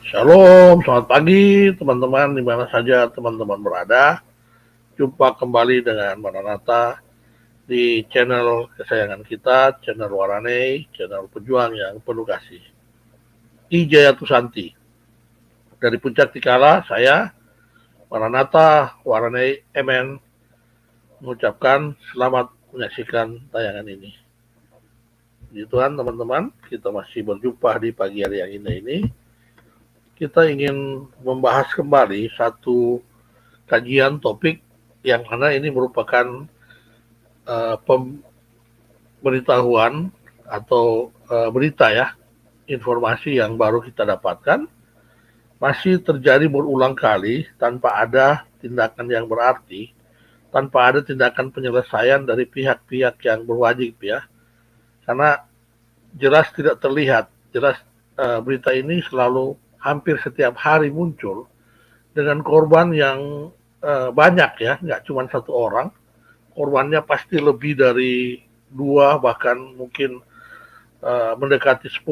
Shalom, selamat pagi teman-teman di mana saja teman-teman berada. Jumpa kembali dengan Maranatha di channel kesayangan kita, channel Warane, channel pejuang yang penuh kasih. Ijaya Tusanti. Dari Puncak Tikala, saya Maranatha Warane MN mengucapkan selamat menyaksikan tayangan ini. Puji Tuhan teman-teman, kita masih berjumpa di pagi hari yang indah ini. Kita ingin membahas kembali satu kajian topik yang mana ini merupakan pemberitahuan atau berita ya, informasi yang baru kita dapatkan, masih terjadi berulang kali tanpa ada tindakan yang berarti, tanpa ada tindakan penyelesaian dari pihak-pihak yang berwajib ya, karena jelas tidak terlihat, jelas berita ini selalu hampir setiap hari muncul dengan korban yang banyak ya, nggak cuma satu orang, korbannya pasti lebih dari 2 bahkan mungkin mendekati 10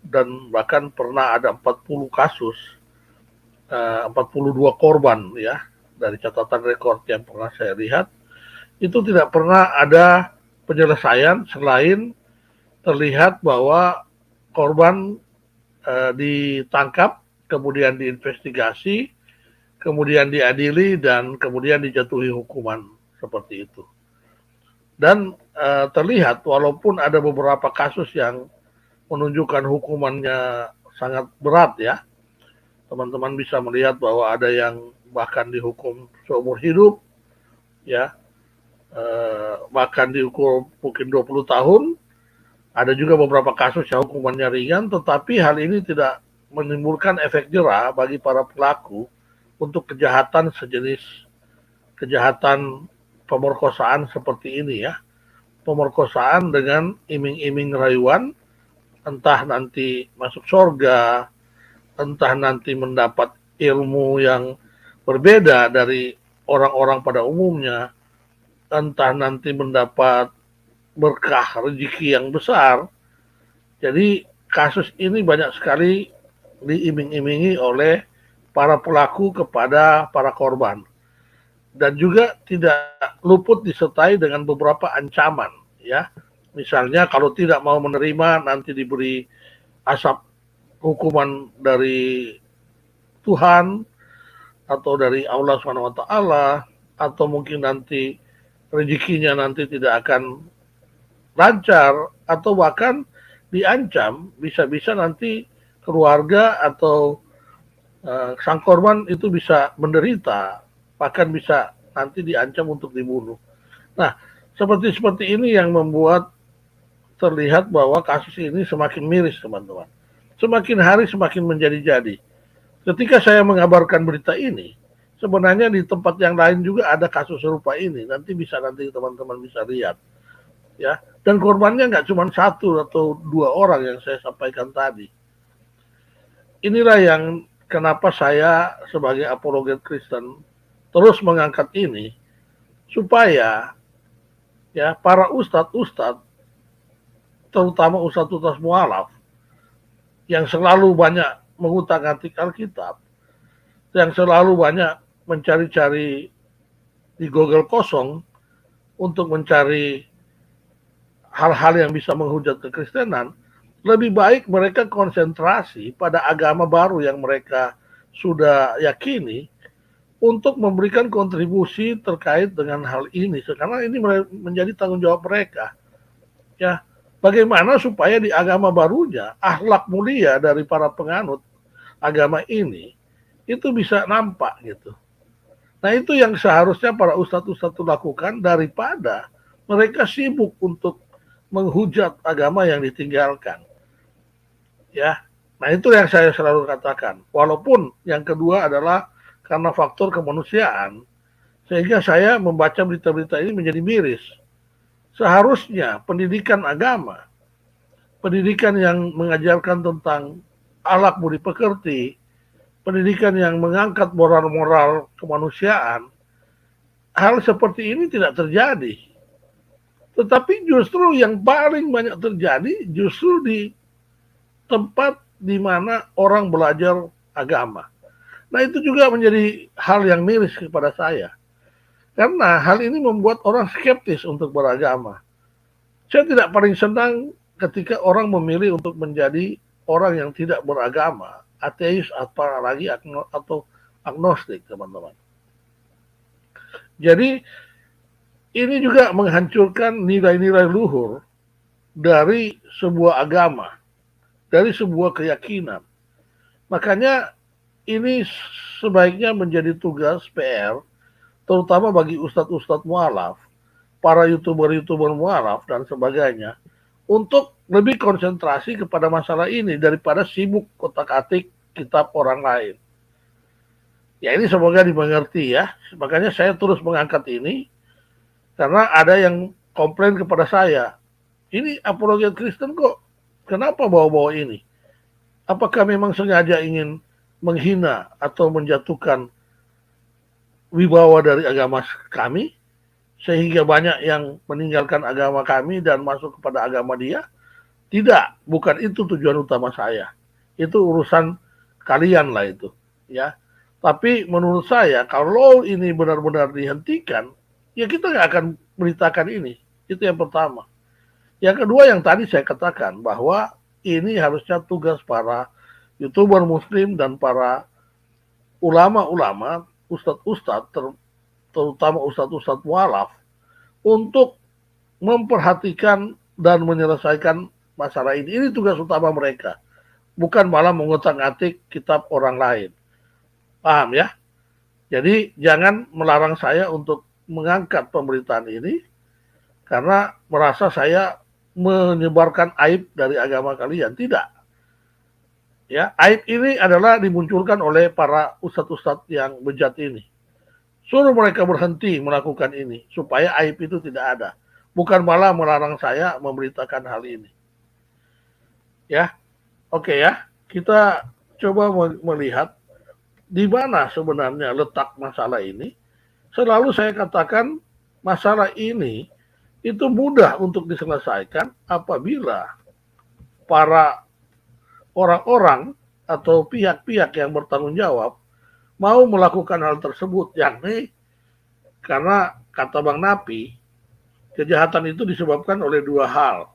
dan bahkan pernah ada 40 kasus, 42 korban ya dari catatan rekor yang pernah saya lihat. Itu tidak pernah ada penyelesaian selain terlihat bahwa korban ditangkap, kemudian diinvestigasi, kemudian diadili, dan kemudian dijatuhi hukuman seperti itu. Dan terlihat walaupun ada beberapa kasus yang menunjukkan hukumannya sangat berat ya, teman-teman bisa melihat bahwa ada yang bahkan dihukum seumur hidup ya, bahkan dihukum mungkin 20 tahun. Ada juga beberapa kasus yang hukumannya ringan, tetapi hal ini tidak menimbulkan efek jera bagi para pelaku untuk kejahatan sejenis kejahatan pemerkosaan seperti ini ya. Pemerkosaan dengan iming-iming rayuan, entah nanti masuk surga, entah nanti mendapat ilmu yang berbeda dari orang-orang pada umumnya, entah nanti mendapat berkah rezeki yang besar. Jadi kasus ini banyak sekali diiming-imingi oleh para pelaku kepada para korban. Dan juga tidak luput disertai dengan beberapa ancaman ya. Misalnya kalau tidak mau menerima nanti diberi asap hukuman dari Tuhan atau dari Allah SWT, atau mungkin nanti rezekinya nanti tidak akan lancar, atau bahkan diancam bisa-bisa nanti keluarga atau sang korban itu bisa menderita, bahkan bisa nanti diancam untuk dibunuh. Nah, seperti ini yang membuat terlihat bahwa kasus ini semakin miris, teman-teman. Semakin hari semakin menjadi-jadi. Ketika saya mengabarkan berita ini, sebenarnya di tempat yang lain juga ada kasus serupa ini. Nanti teman-teman bisa lihat. Ya, dan korbannya nggak cuma 1 atau 2 orang yang saya sampaikan tadi. Inilah yang kenapa saya sebagai apologet Kristen terus mengangkat ini, supaya ya para ustadz, terutama ustadz mualaf yang selalu banyak mengutak-atik Alkitab, yang selalu banyak mencari-cari di Google kosong untuk mencari hal-hal yang bisa menghujat kekristenan, lebih baik mereka konsentrasi pada agama baru yang mereka sudah yakini untuk memberikan kontribusi terkait dengan hal ini, karena ini menjadi tanggung jawab mereka. Ya, bagaimana supaya di agama barunya akhlak mulia dari para penganut agama ini itu bisa nampak gitu. Nah, itu yang seharusnya para ustadz-ustadz lakukan daripada mereka sibuk untuk menghujat agama yang ditinggalkan. Ya, nah itu yang saya selalu katakan. Walaupun yang kedua adalah karena faktor kemanusiaan, sehingga saya membaca berita-berita ini menjadi miris. Seharusnya pendidikan agama, pendidikan yang mengajarkan tentang akhlak budi pekerti, pendidikan yang mengangkat moral-moral kemanusiaan, hal seperti ini tidak terjadi. Tetapi justru yang paling banyak terjadi justru di tempat di mana orang belajar agama. Nah, itu juga menjadi hal yang miris kepada saya. Karena hal ini membuat orang skeptis untuk beragama. Saya tidak paling senang ketika orang memilih untuk menjadi orang yang tidak beragama, ateis, apalagi atau agnostik, teman-teman. Jadi ini juga menghancurkan nilai-nilai luhur dari sebuah agama, dari sebuah keyakinan. Makanya ini sebaiknya menjadi tugas PR, terutama bagi ustadz-ustadz mualaf, para youtuber-youtuber mualaf dan sebagainya, untuk lebih konsentrasi kepada masalah ini daripada sibuk kotak-atik kitab orang lain. Ya, ini semoga dimengerti ya. Makanya saya terus mengangkat ini karena ada yang komplain kepada saya. Ini apologet Kristen kok kenapa bawa-bawa ini? Apakah memang sengaja ingin menghina atau menjatuhkan wibawa dari agama kami? Sehingga banyak yang meninggalkan agama kami dan masuk kepada agama dia? Tidak, bukan itu tujuan utama saya. Itu urusan kalian lah itu, ya. Tapi menurut saya kalau ini benar-benar dihentikan, ya kita nggak akan beritakan ini. Itu yang pertama. Yang kedua yang tadi saya katakan bahwa ini harusnya tugas para YouTuber Muslim dan para ulama-ulama, ustadz-ustadz, terutama ustadz-ustadz mualaf, untuk memperhatikan dan menyelesaikan masalah ini. Ini tugas utama mereka. Bukan malah mengotak-atik kitab orang lain. Paham ya? Jadi jangan melarang saya untuk mengangkat pemberitaan ini karena merasa saya menyebarkan aib dari agama kalian. Tidak. Ya, aib ini adalah dimunculkan oleh para ustadz-ustadz yang bejat ini. Suruh mereka berhenti melakukan ini supaya aib itu tidak ada. Bukan malah melarang saya memberitakan hal ini. Ya, oke ya. Kita coba melihat di mana sebenarnya letak masalah ini. Selalu saya katakan masalah ini itu mudah untuk diselesaikan apabila para orang-orang atau pihak-pihak yang bertanggung jawab mau melakukan hal tersebut, yakni karena kata Bang Napi, kejahatan itu disebabkan oleh dua hal.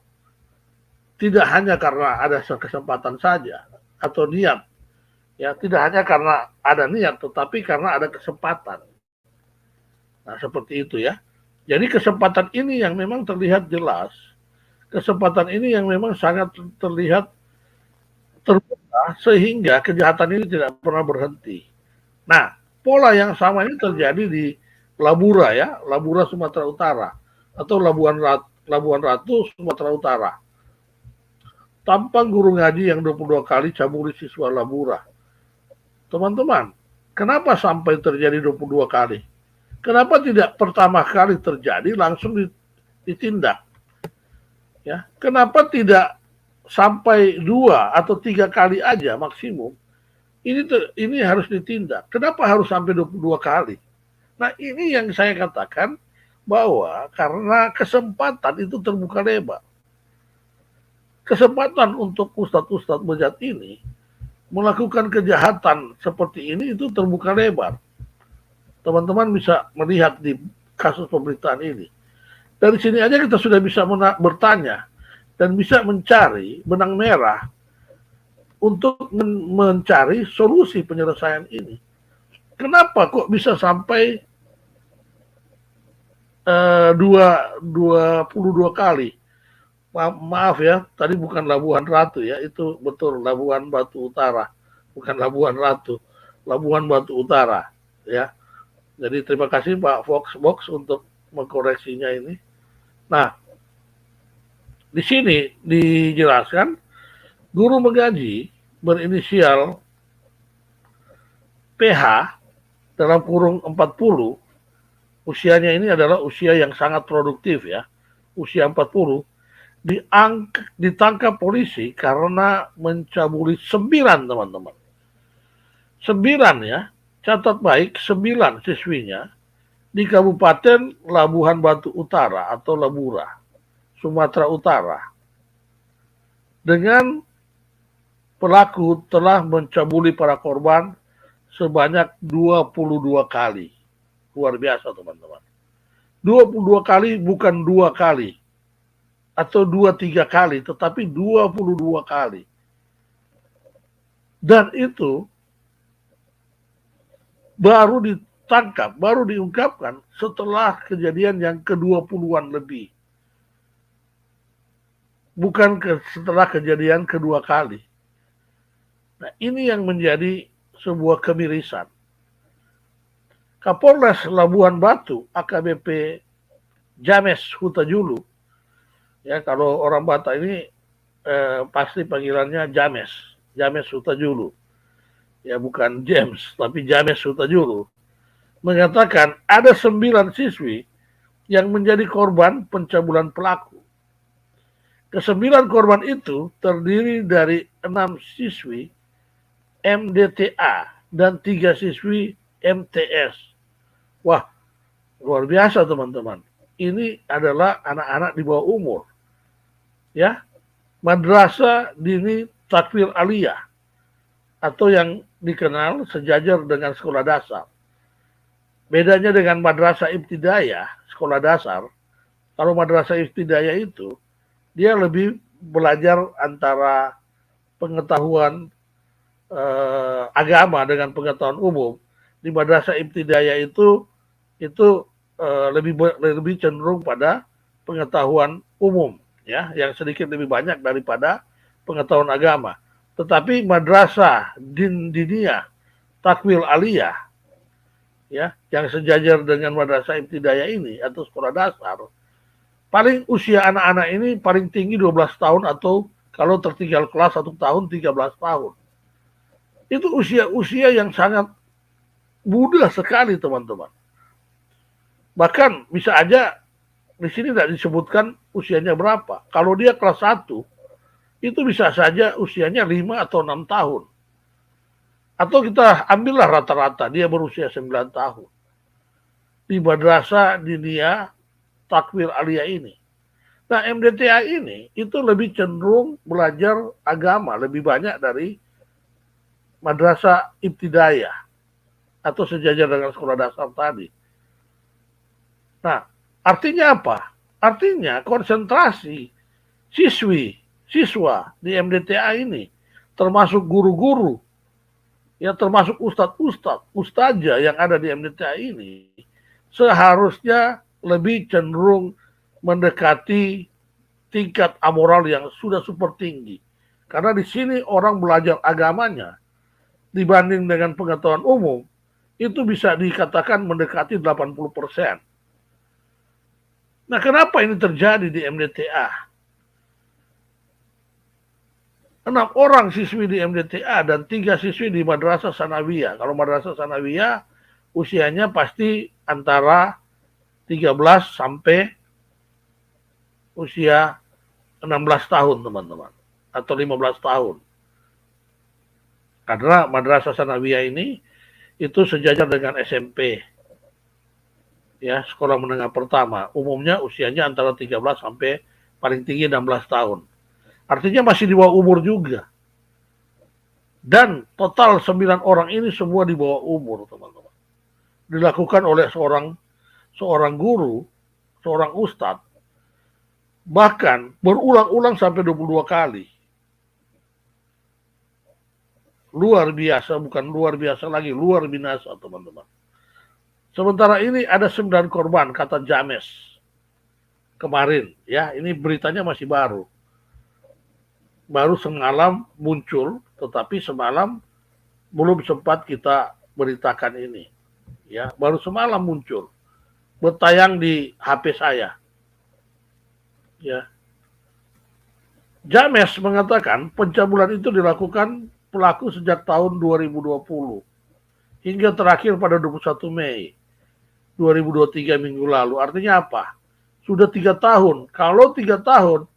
Tidak hanya karena ada kesempatan saja atau niat, ya tidak hanya karena ada niat, tetapi karena ada kesempatan. Nah seperti itu ya. Jadi kesempatan ini yang memang terlihat jelas, kesempatan ini yang memang sangat terlihat terbuka sehingga kejahatan ini tidak pernah berhenti. Nah pola yang sama ini terjadi di Labura ya, Labura Sumatera Utara atau Labuan Ratu Sumatera Utara. Tampang guru ngaji yang 22 kali cabuli siswa Labura. Teman-teman, kenapa sampai terjadi 22 kali? Kenapa tidak pertama kali terjadi langsung ditindak? Ya, kenapa tidak sampai 2 atau 3 kali aja maksimum? Ini harus ditindak. Kenapa harus sampai 22 kali? Nah, ini yang saya katakan bahwa karena kesempatan itu terbuka lebar. Kesempatan untuk ustadz-ustadz bejat ini melakukan kejahatan seperti ini itu terbuka lebar. Teman-teman bisa melihat di kasus pemberitaan ini. Dari sini aja kita sudah bisa bertanya dan bisa mencari benang merah untuk mencari solusi penyelesaian ini. Kenapa kok bisa sampai 22 kali? Maaf ya, tadi bukan Labuan Ratu ya, itu betul Labuan Batu Utara, bukan Labuan Ratu, Labuan Batu Utara ya. Jadi terima kasih Pak Foxbox untuk mengkoreksinya ini. Nah, di sini dijelaskan guru mengaji berinisial PH dalam kurung 40, usianya ini adalah usia yang sangat produktif ya, usia 40, ditangkap polisi karena mencabuli 9 teman-teman. 9 ya, catat baik 9 siswinya di Kabupaten Labuhan Batu Utara atau Labura, Sumatera Utara. Dengan pelaku telah mencabuli para korban sebanyak 22 kali. Luar biasa, teman-teman. 22 kali bukan 2 kali atau 2-3 kali, tetapi 22 kali. Dan itu baru ditangkap, baru diungkapkan setelah kejadian yang ke-20-an lebih. Bukan setelah kejadian kedua kali. Nah, ini yang menjadi sebuah kemirisan. Kapolres Labuan Batu, AKBP James Hutajulu, ya kalau orang Batak ini pasti panggilannya James Hutajulu. Ya bukan James, tapi James Hutajulu, mengatakan ada 9 siswi yang menjadi korban pencabulan pelaku. Ke-9 korban itu terdiri dari 6 siswi MDTA dan 3 siswi MTS. Wah, luar biasa, teman-teman. Ini adalah anak-anak di bawah umur. Ya, Madrasah Dini Takwil Aliyah atau yang dikenal sejajar dengan sekolah dasar. Bedanya dengan madrasah ibtidayah, sekolah dasar, kalau madrasah ibtidayah itu dia lebih belajar antara pengetahuan agama dengan pengetahuan umum. Di madrasah ibtidayah itu lebih cenderung pada pengetahuan umum, ya, yang sedikit lebih banyak daripada pengetahuan agama. Tetapi madrasah diniyah takwil aliyah, ya, yang sejajar dengan madrasah ibtidayah ini atau sekolah dasar, paling usia anak-anak ini paling tinggi 12 tahun atau kalau tertinggal kelas 1 tahun 13 tahun. Itu usia-usia yang sangat muda sekali, teman-teman. Bahkan bisa aja di sini tidak disebutkan usianya berapa. Kalau dia kelas 1, itu bisa saja usianya 5 atau 6 tahun. Atau kita ambillah rata-rata, dia berusia 9 tahun. Di madrasah diniyah takwil aliyah ini. Nah, MDTA ini itu lebih cenderung belajar agama lebih banyak dari madrasah ibtidayah atau sejajar dengan sekolah dasar tadi. Nah, artinya apa? Artinya konsentrasi siswa di MDTA ini, termasuk guru-guru, ya termasuk ustadzah yang ada di MDTA ini, seharusnya lebih cenderung mendekati tingkat amoral yang sudah super tinggi. Karena di sini orang belajar agamanya dibanding dengan pengetahuan umum, itu bisa dikatakan mendekati 80%. Nah, kenapa ini terjadi di MDTA? 6 orang siswi di MDTA dan 3 siswi di Madrasah Sanawiyah. Kalau Madrasah Sanawiyah usianya pasti antara 13 sampai usia 16 tahun, teman-teman, atau 15 tahun. Karena Madrasah Sanawiyah ini itu sejajar dengan SMP. Ya, sekolah menengah pertama. Umumnya usianya antara 13 sampai paling tinggi 16 tahun. Artinya masih di bawah umur juga. Dan total 9 orang ini semua di bawah umur, teman-teman. Dilakukan oleh seorang guru, seorang ustadz, bahkan berulang-ulang sampai 22 kali. Luar biasa, bukan luar biasa lagi, luar binasa, teman-teman. Sementara ini ada 9 korban, kata James kemarin. Ya, ini beritanya masih baru. Baru semalam muncul, tetapi semalam belum sempat kita beritakan ini. Ya, baru semalam muncul. Bertayang di HP saya. Ya. James mengatakan pencabulan itu dilakukan pelaku sejak tahun 2020 hingga terakhir pada 21 Mei 2023 minggu lalu. Artinya apa? Sudah 3 tahun. Kalau 3 tahun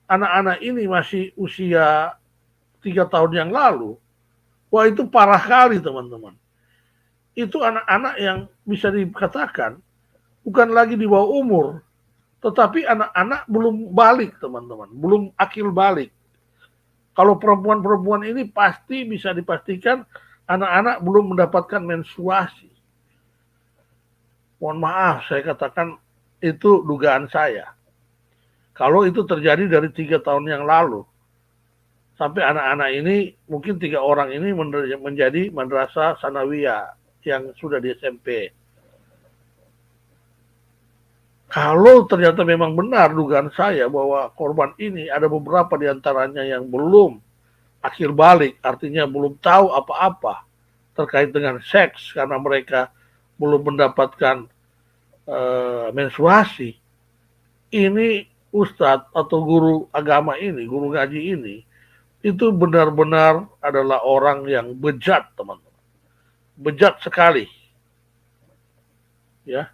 anak-anak ini masih usia 3 tahun yang lalu, wah itu parah kali, teman-teman. Itu anak-anak yang bisa dikatakan bukan lagi di bawah umur, tetapi anak-anak belum balik, teman-teman, belum akil balik. Kalau perempuan-perempuan ini pasti bisa dipastikan anak-anak belum mendapatkan menstruasi. Mohon maaf, saya katakan itu dugaan saya. Kalau itu terjadi dari 3 tahun yang lalu, sampai anak-anak ini, mungkin 3 orang ini menjadi madrasah sanawiyah yang sudah di SMP. Kalau ternyata memang benar dugaan saya bahwa korban ini ada beberapa di antaranya yang belum akhir balik, artinya belum tahu apa-apa terkait dengan seks karena mereka belum mendapatkan menstruasi. Ini ustadz atau guru agama ini, guru ngaji ini, itu benar-benar adalah orang yang bejat, teman-teman. Bejat sekali. Ya.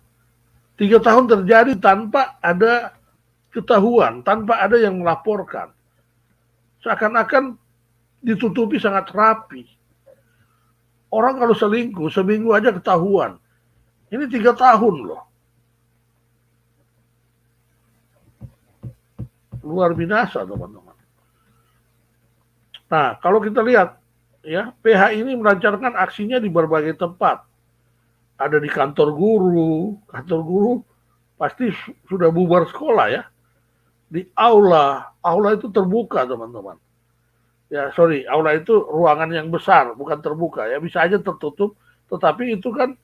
3 tahun terjadi tanpa ada ketahuan, tanpa ada yang melaporkan. Seakan-akan ditutupi sangat rapi. Orang kalau selingkuh, seminggu aja ketahuan. Ini 3 tahun loh. Luar binasa, teman-teman. Nah, kalau kita lihat, ya, PH ini melancarkan aksinya di berbagai tempat. Ada di kantor guru pasti sudah bubar sekolah ya. Di aula itu terbuka, teman-teman. Ya, sorry, aula itu ruangan yang besar, bukan terbuka ya, bisa aja tertutup, tetapi itu kan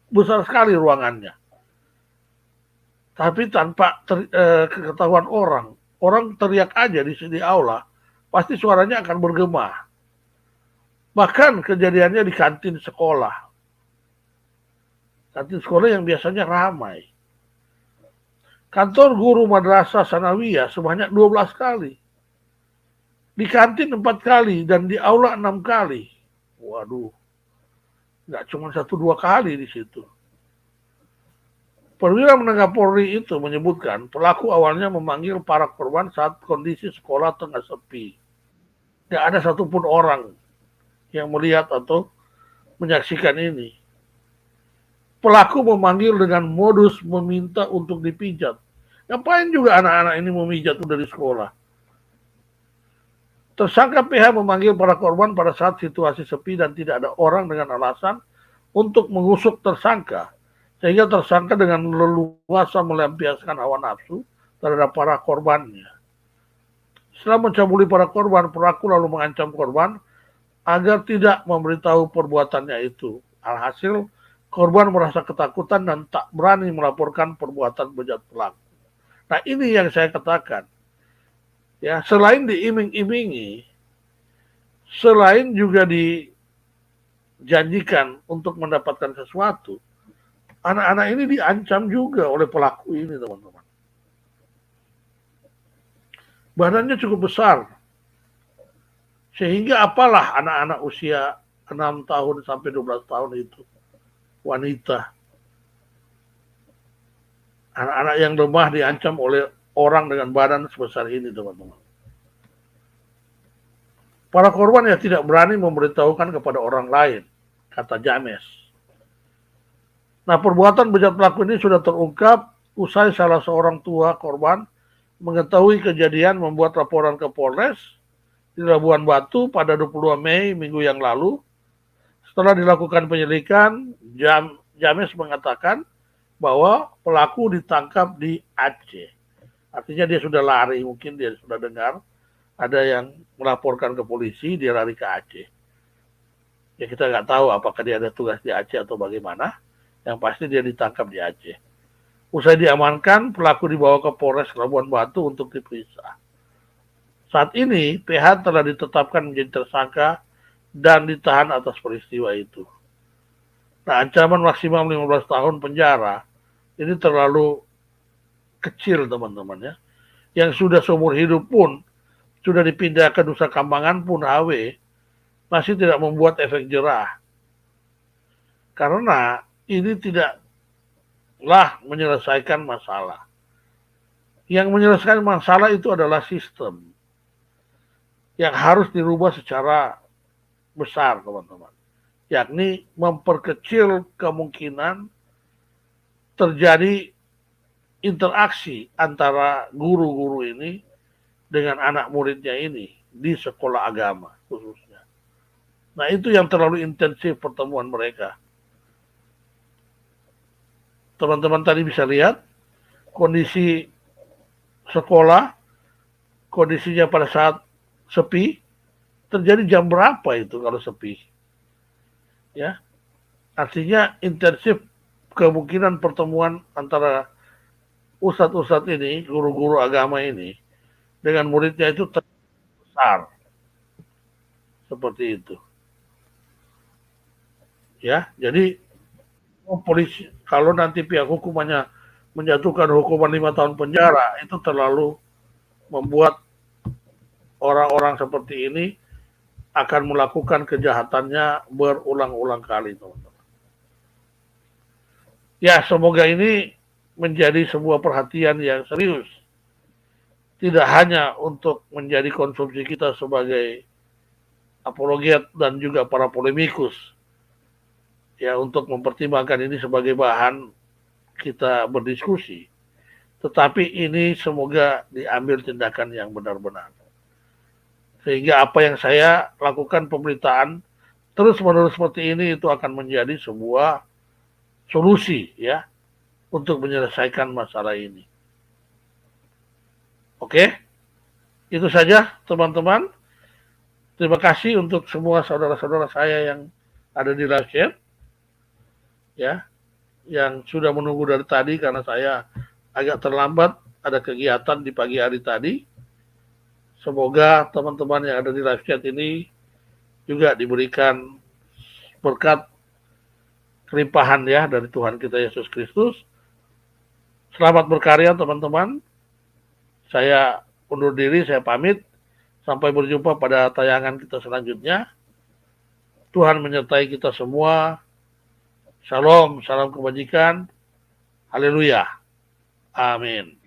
besar sekali ruangannya. Tapi tanpa ketahuan orang teriak aja di sini aula, pasti suaranya akan bergema. Bahkan kejadiannya di kantin sekolah. Kantin sekolah yang biasanya ramai. Kantor guru madrasah sanawiyah sebanyak 12 kali. Di kantin 4 kali dan di aula 6 kali. Waduh. Nggak cuma 1-2 kali di situ. Perwira Menengah Polri itu menyebutkan pelaku awalnya memanggil para korban saat kondisi sekolah tengah sepi. Tidak ada satupun orang yang melihat atau menyaksikan ini. Pelaku memanggil dengan modus meminta untuk dipijat. Ngapain juga anak-anak ini memijat dari sekolah? Tersangka PH memanggil para korban pada saat situasi sepi dan tidak ada orang dengan alasan untuk mengusuk tersangka. Sehingga tersangka dengan leluasa melampiaskan hawa nafsu terhadap para korbannya. Setelah mencabuli para korban, pelaku lalu mengancam korban agar tidak memberitahu perbuatannya itu. Alhasil, korban merasa ketakutan dan tak berani melaporkan perbuatan bejat pelaku. Nah, ini yang saya katakan. Ya, selain diiming-imingi, selain juga dijanjikan untuk mendapatkan sesuatu, anak-anak ini diancam juga oleh pelaku ini, teman-teman. Badannya cukup besar. Sehingga apalah anak-anak usia 6 tahun sampai 12 tahun itu. Wanita. Anak-anak yang lemah diancam oleh orang dengan badan sebesar ini, teman-teman. Para korban yang tidak berani memberitahukan kepada orang lain, kata James. Nah, perbuatan bejat pelaku ini sudah terungkap usai salah seorang tua korban mengetahui kejadian membuat laporan ke Polres di Labuan Batu pada 22 Mei minggu yang lalu. Setelah dilakukan penyelidikan, James mengatakan bahwa pelaku ditangkap di Aceh. Artinya dia sudah lari, mungkin dia sudah dengar ada yang melaporkan ke polisi, dia lari ke Aceh. Ya kita nggak tahu apakah dia ada tugas di Aceh atau bagaimana. Yang pasti dia ditangkap di Aceh. Usai diamankan, pelaku dibawa ke Polres Labuan Batu untuk diperiksa. Saat ini, PH telah ditetapkan menjadi tersangka dan ditahan atas peristiwa itu. Nah, ancaman maksimal 15 tahun penjara ini terlalu kecil, teman-teman ya. Yang sudah seumur hidup pun, sudah dipindah ke Nusa Kambangan pun HW, masih tidak membuat efek jerah. Karena ini tidaklah menyelesaikan masalah. Yang menyelesaikan masalah itu adalah sistem yang harus dirubah secara besar, teman-teman. Yakni memperkecil kemungkinan terjadi interaksi antara guru-guru ini dengan anak muridnya ini. di sekolah agama khususnya. Nah, itu yang terlalu intensif pertemuan mereka. Teman-teman tadi bisa lihat kondisi sekolah, kondisinya pada saat sepi, terjadi jam berapa itu kalau sepi? Ya, artinya intensif kemungkinan pertemuan antara ustadz-ustadz ini, guru-guru agama ini, dengan muridnya itu besar. Seperti itu. Ya, jadi polisi kalau nanti pihak hukumannya menjatuhkan hukuman 5 tahun penjara, itu terlalu membuat orang-orang seperti ini akan melakukan kejahatannya berulang-ulang kali, teman-teman. Ya, semoga ini menjadi sebuah perhatian yang serius. Tidak hanya untuk menjadi konsumsi kita sebagai apologet dan juga para polemikus. Ya, untuk mempertimbangkan ini sebagai bahan kita berdiskusi. Tetapi ini semoga diambil tindakan yang benar-benar. Sehingga apa yang saya lakukan pemberitaan terus-menerus seperti ini itu akan menjadi sebuah solusi ya untuk menyelesaikan masalah ini. Oke, itu saja teman-teman. Terima kasih untuk semua saudara-saudara saya yang ada di live chat, ya, yang sudah menunggu dari tadi karena saya agak terlambat ada kegiatan di pagi hari tadi. Semoga teman-teman yang ada di live chat ini juga diberikan berkat kelimpahan ya dari Tuhan kita Yesus Kristus. Selamat berkarya teman-teman. Saya undur diri, saya pamit. Sampai berjumpa pada tayangan kita selanjutnya. Tuhan menyertai kita semua. Shalom, salam kebajikan. Haleluya. Amin.